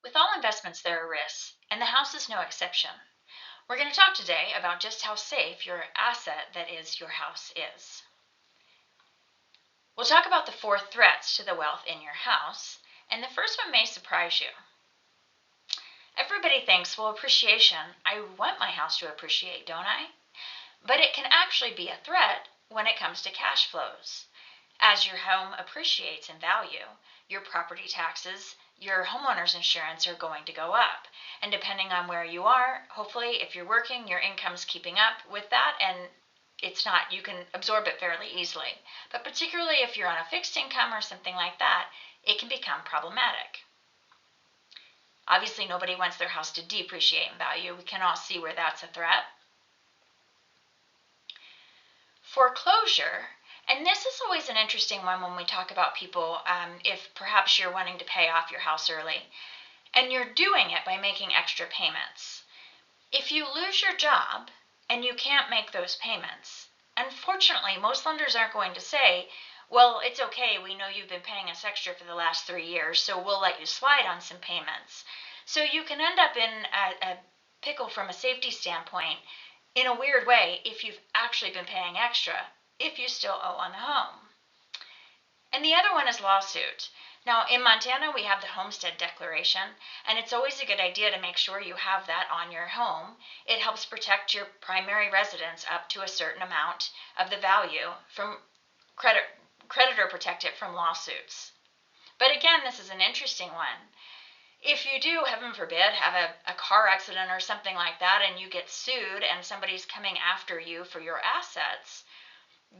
With all investments, there are risks, and the house is no exception. We're going to talk today about just how safe your asset that is your house is. We'll talk about the 4 threats to the wealth in your house, and the first one may surprise you. Everybody thinks, well, appreciation, I want my house to appreciate, don't I? But it can actually be a threat when it comes to cash flows. As your home appreciates in value, your property taxes, your homeowner's insurance are going to go up. And depending on where you are, hopefully if you're working, your income's keeping up with that and it's not, you can absorb it fairly easily. But particularly if you're on a fixed income or something like that, it can become problematic. Obviously, nobody wants their house to depreciate in value. We can all see where that's a threat. Foreclosure, and this is always an interesting one when we talk about people, if perhaps you're wanting to pay off your house early, and you're doing it by making extra payments. If you lose your job and you can't make those payments, unfortunately, most lenders aren't going to say, well, it's okay, we know you've been paying us extra for the last 3 years, so we'll let you slide on some payments. So you can end up in a pickle from a safety standpoint in a weird way if you've actually been paying extra, if you still owe on the home. And the other one is lawsuit. Now, in Montana, we have the homestead declaration, and it's always a good idea to make sure you have that on your home. It helps protect your primary residence up to a certain amount of the value from creditor protect it from lawsuits. But again, this is an interesting one. If you do, heaven forbid, have a car accident or something like that and you get sued and somebody's coming after you for your assets,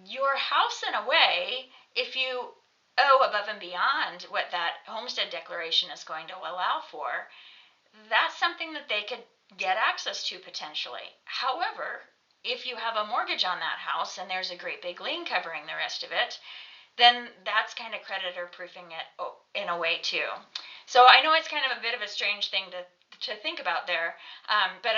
your house, in a way, if you owe above and beyond what that homestead declaration is going to allow for, that's something that they could get access to potentially. However, if you have a mortgage on that house and there's a great big lien covering the rest of it, then that's kind of creditor proofing it in a way too. So I know it's kind of a bit of a strange thing to think about there, but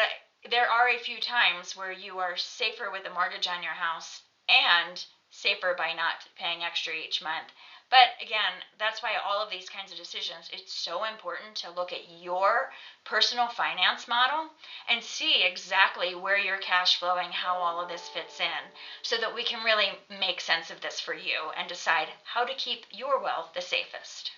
there are a few times where you are safer with a mortgage on your house and safer by not paying extra each month. But again, that's why all of these kinds of decisions, it's so important to look at your personal finance model and see exactly where you're cash flowing, how all of this fits in, so that we can really make sense of this for you and decide how to keep your wealth the safest.